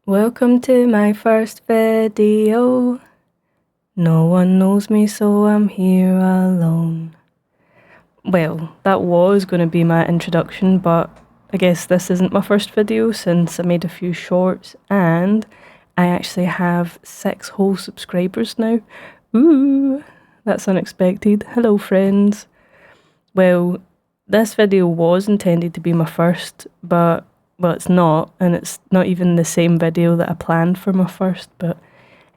Welcome to my first video. No one knows me, so I'm here alone. Well, that was going to be my introduction, but I guess this isn't my first video since I made a few shorts and I actually have 6 whole subscribers now. Ooh, that's unexpected. Hello, friends. Well, this video was intended to be my first, but well, it's not, and it's not even the same video that I planned for my first, but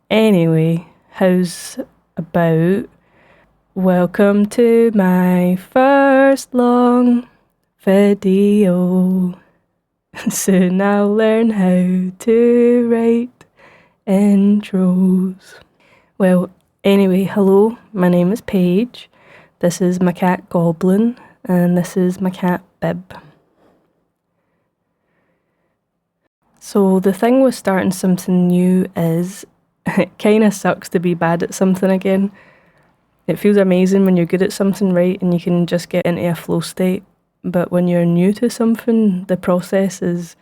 anyway, how's about welcome to my first long video. Soon I'll learn how to write intros. Well, anyway, hello, my name is Paige. This is my cat Goblin, and this is my cat Bib. So the thing with starting something new is it kind of sucks to be bad at something again. It feels amazing when you're good at something, right, and you can just get into a flow state. But when you're new to something, the process is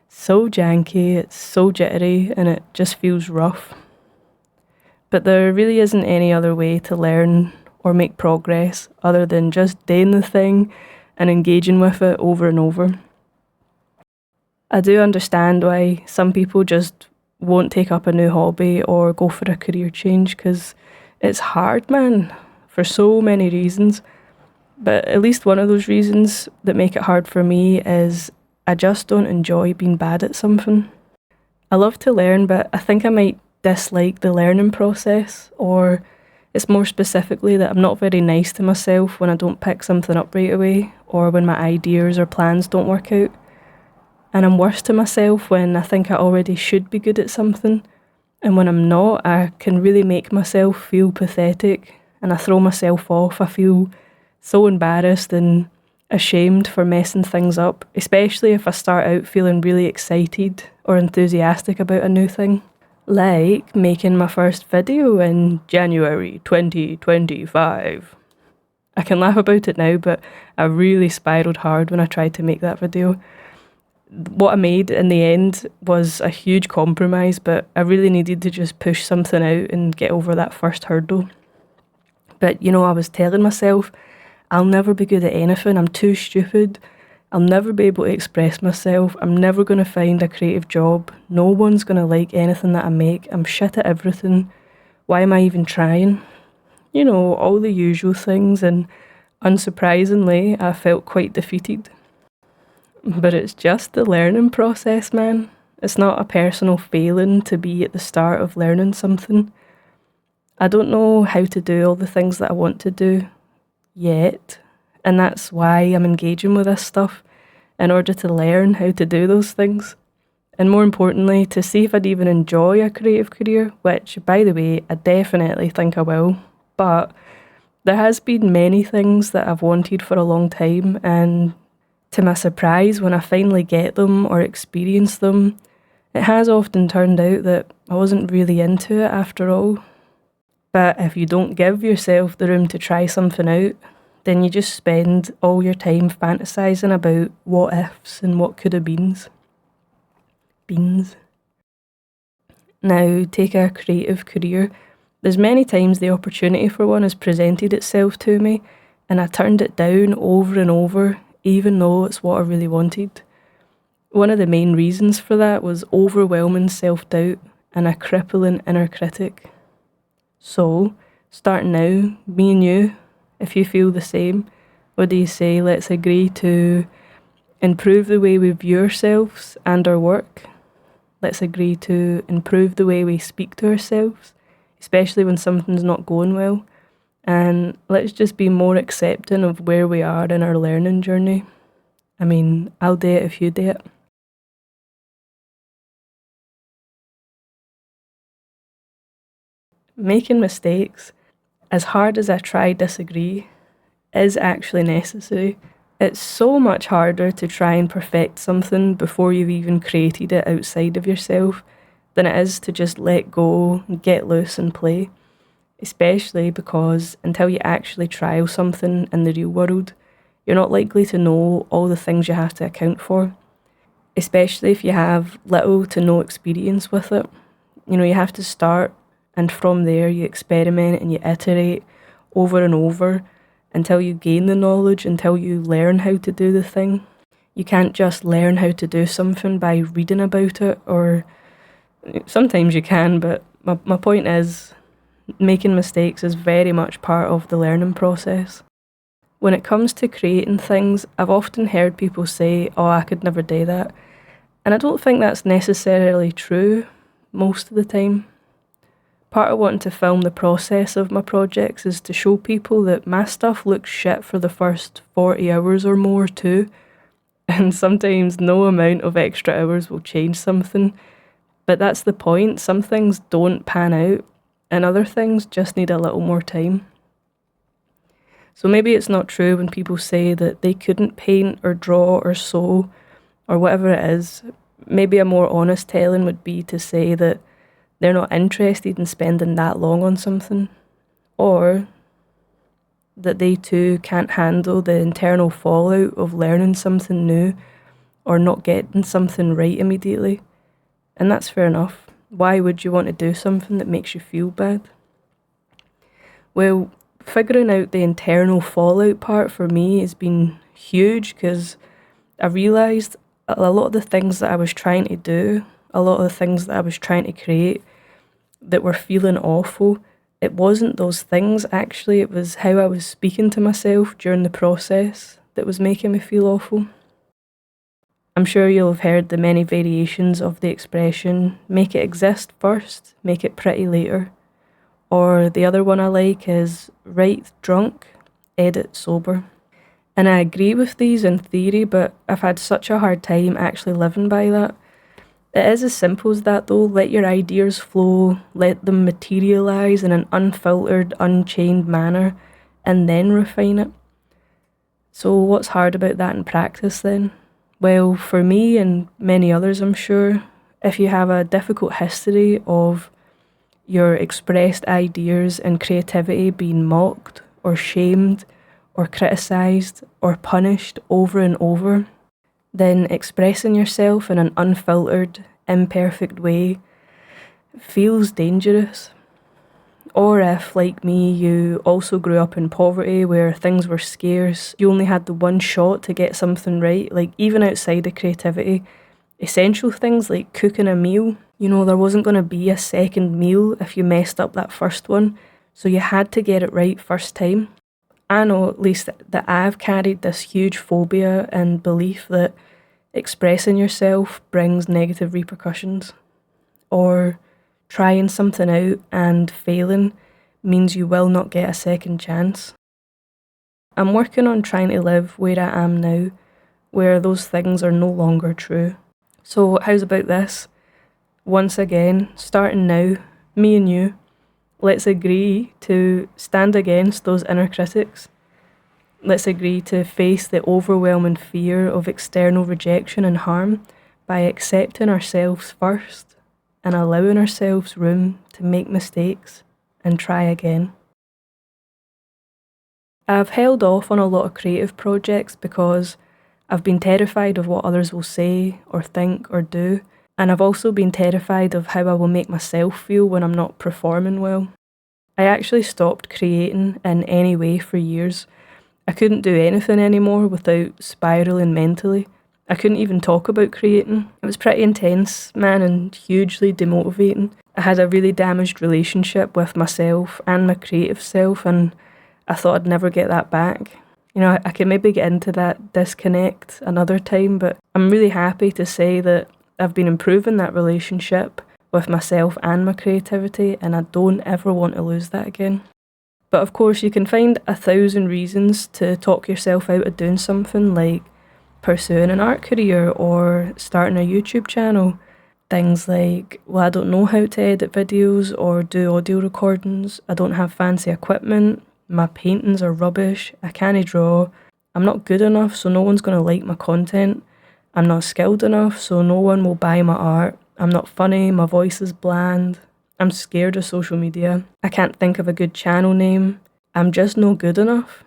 so janky, it's so jittery, and it just feels rough. But there really isn't any other way to learn or make progress other than just doing the thing and engaging with it over and over. I do understand why some people just won't take up a new hobby or go for a career change because it's hard, man, for so many reasons. But at least one of those reasons that make it hard for me is I just don't enjoy being bad at something. I love to learn, but I think I might dislike the learning process, or it's more specifically that I'm not very nice to myself when I don't pick something up right away or when my ideas or plans don't work out. And I'm worse to myself when I think I already should be good at something, and when I'm not, I can really make myself feel pathetic and I throw myself off. I feel so embarrassed and ashamed for messing things up, especially if I start out feeling really excited or enthusiastic about a new thing. Like making my first video in January 2025. I can laugh about it now, but I really spiraled hard when I tried to make that video. What I made in the end was a huge compromise, but I really needed to just push something out and get over that first hurdle. But I was telling myself, I'll never be good at anything, I'm too stupid, I'll never be able to express myself, I'm never going to find a creative job, no one's going to like anything that I make, I'm shit at everything, why am I even trying? All the usual things, and unsurprisingly, I felt quite defeated. But it's just the learning process, man. It's not a personal failing to be at the start of learning something. I don't know how to do all the things that I want to do yet, and that's why I'm engaging with this stuff, in order to learn how to do those things. And more importantly, to see if I'd even enjoy a creative career, which, by the way, I definitely think I will. But there has been many things that I've wanted for a long time, and to my surprise, when I finally get them or experience them, it has often turned out that I wasn't really into it after all. But if you don't give yourself the room to try something out, then you just spend all your time fantasising about what ifs and what could have beens. Now, take a creative career. There's many times the opportunity for one has presented itself to me, and I turned it down over and over, even though it's what I really wanted. One of the main reasons for that was overwhelming self-doubt and a crippling inner critic. So, starting now, me and you, if you feel the same, what do you say? Let's agree to improve the way we view ourselves and our work. Let's agree to improve the way we speak to ourselves, especially when something's not going well. And let's just be more accepting of where we are in our learning journey. I mean, I'll do it if you do it. Making mistakes, as hard as I disagree, is actually necessary. It's so much harder to try and perfect something before you've even created it outside of yourself than it is to just let go, get loose and play. Especially because until you actually trial something in the real world, you're not likely to know all the things you have to account for. especially if you have little to no experience with it. You know, you have to start, and from there you experiment and you iterate over and over until you gain the knowledge, until you learn how to do the thing. You can't just learn how to do something by reading about it, or sometimes you can, but my point is, making mistakes is very much part of the learning process. When it comes to creating things, I've often heard people say, oh, I could never do that. And I don't think that's necessarily true most of the time. Part of wanting to film the process of my projects is to show people that my stuff looks shit for the first 40 hours or more too. And sometimes no amount of extra hours will change something. But that's the point. Some things don't pan out, and other things just need a little more time. So maybe it's not true when people say that they couldn't paint or draw or sew or whatever it is. Maybe a more honest telling would be to say that they're not interested in spending that long on something, or that they too can't handle the internal fallout of learning something new or not getting something right immediately. And that's fair enough. Why would you want to do something that makes you feel bad? Well, figuring out the internal fallout part for me has been huge, because I realised a lot of the things that I was trying to do, a lot of the things that I was trying to create that were feeling awful, it wasn't those things actually, it was how I was speaking to myself during the process that was making me feel awful. I'm sure you'll have heard the many variations of the expression, make it exist first, make it pretty later. Or the other one I like is, write drunk, edit sober. And I agree with these in theory, but I've had such a hard time actually living by that. It is as simple as that though. Let your ideas flow, let them materialise in an unfiltered, unchained manner, and then refine it. So what's hard about that in practice then? Well, for me and many others I'm sure, if you have a difficult history of your expressed ideas and creativity being mocked or shamed or criticised or punished over and over, then expressing yourself in an unfiltered, imperfect way feels dangerous. Or if, like me, you also grew up in poverty where things were scarce, you only had the one shot to get something right, like even outside of creativity, essential things like cooking a meal, you know, there wasn't going to be a second meal if you messed up that first one, so you had to get it right first time. I know at least that I've carried this huge phobia and belief that expressing yourself brings negative repercussions, or trying something out and failing means you will not get a second chance. I'm working on trying to live where I am now, where those things are no longer true. So how's about this? Once again, starting now, me and you, let's agree to stand against those inner critics. Let's agree to face the overwhelming fear of external rejection and harm by accepting ourselves first and allowing ourselves room to make mistakes and try again. I've held off on a lot of creative projects because I've been terrified of what others will say or think or do, and I've also been terrified of how I will make myself feel when I'm not performing well. I actually stopped creating in any way for years. I couldn't do anything anymore without spiralling mentally. I couldn't even talk about creating. It was pretty intense, man, and hugely demotivating. I had a really damaged relationship with myself and my creative self, and I thought I'd never get that back. You know, I can maybe get into that disconnect another time, but I'm really happy to say that I've been improving that relationship with myself and my creativity, and I don't ever want to lose that again. But of course, you can find 1,000 reasons to talk yourself out of doing something, like pursuing an art career or starting a YouTube channel. Things like, well, I don't know how to edit videos or do audio recordings, I don't have fancy equipment, my paintings are rubbish, I can't draw, I'm not good enough so no one's going to like my content, I'm not skilled enough so no one will buy my art, I'm not funny, my voice is bland, I'm scared of social media, I can't think of a good channel name, I'm just no good enough.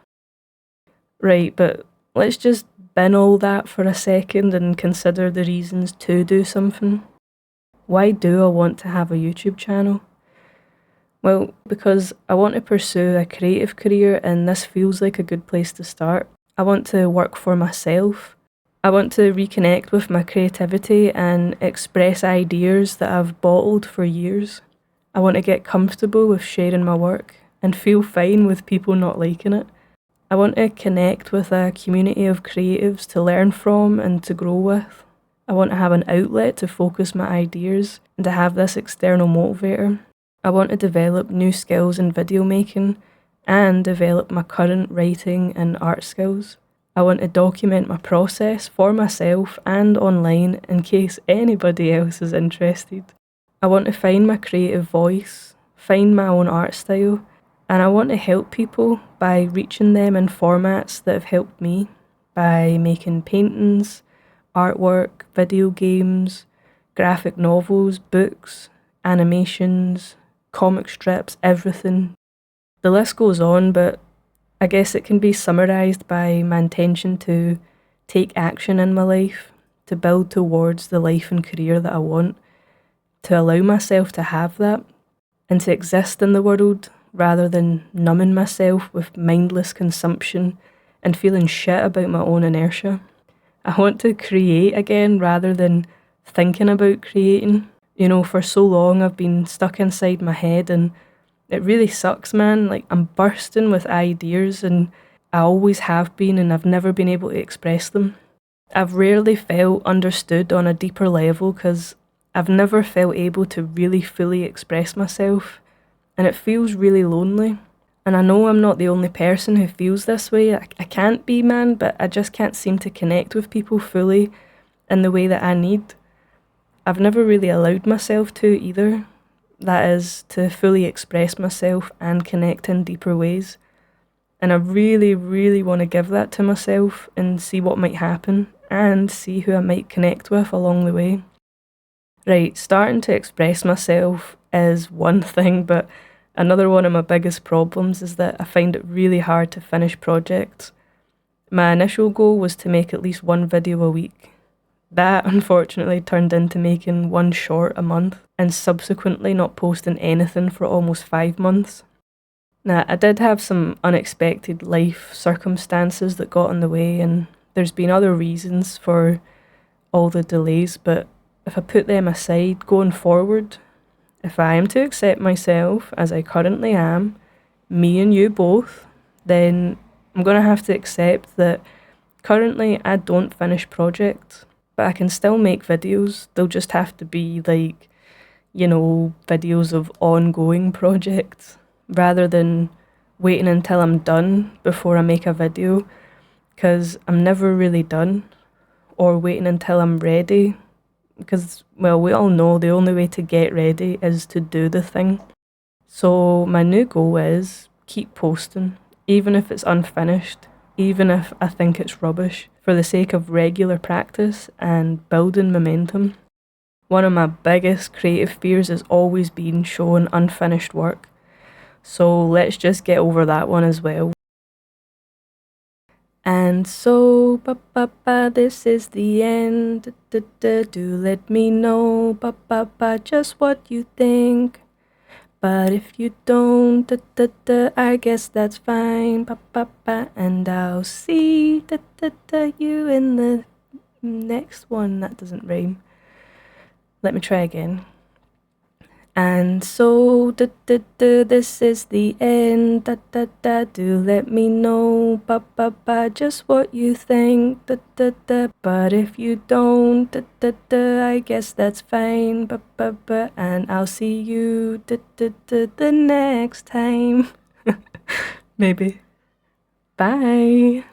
Right, but let's just bin all that for a second and consider the reasons to do something. Why do I want to have a YouTube channel? Well, because I want to pursue a creative career and this feels like a good place to start. I want to work for myself. I want to reconnect with my creativity and express ideas that I've bottled for years. I want to get comfortable with sharing my work and feel fine with people not liking it. I want to connect with a community of creatives to learn from and to grow with. I want to have an outlet to focus my ideas and to have this external motivator. I want to develop new skills in video making and develop my current writing and art skills. I want to document my process for myself and online in case anybody else is interested. I want to find my creative voice, find my own art style, and I want to help people by reaching them in formats that have helped me, by making paintings, artwork, video games, graphic novels, books, animations, comic strips, everything. The list goes on, but I guess it can be summarised by my intention to take action in my life, to build towards the life and career that I want, to allow myself to have that, and to exist in the world rather than numbing myself with mindless consumption and feeling shit about my own inertia. I want to create again rather than thinking about creating. You know, for so long I've been stuck inside my head and it really sucks, man. Like, I'm bursting with ideas and I always have been and I've never been able to express them. I've rarely felt understood on a deeper level because I've never felt able to really fully express myself and it feels really lonely. And I know I'm not the only person who feels this way. I can't be, man, but I just can't seem to connect with people fully in the way that I need. I've never really allowed myself to either. That is, to fully express myself and connect in deeper ways. And I really, really want to give that to myself and see what might happen and see who I might connect with along the way. Right, starting to express myself is one thing, but another one of my biggest problems is that I find it really hard to finish projects. My initial goal was to make at least one video a week. That unfortunately turned into making one short a month and subsequently not posting anything for almost 5 months. Now, I did have some unexpected life circumstances that got in the way, and there's been other reasons for all the delays, but if I put them aside going forward, if I am to accept myself as I currently am, me and you both, then I'm going to have to accept that currently I don't finish projects. But I can still make videos. They'll just have to be like, you know, videos of ongoing projects rather than waiting until I'm done before I make a video, because I'm never really done, or waiting until I'm ready, because, well, we all know the only way to get ready is to do the thing. So my new goal is keep posting, even if it's unfinished, even if I think it's rubbish, for the sake of regular practice and building momentum. One of my biggest creative fears has always been showing unfinished work, so let's just get over that one as well. And so, this is the end. Do let me know, just what you think. But if you don't, I guess that's fine, and I'll see you in the next one. That doesn't rhyme. Let me try again. And so, this is the end, do let me know, just what you think, but if you don't, I guess that's fine, and I'll see you, the next time, maybe. Bye.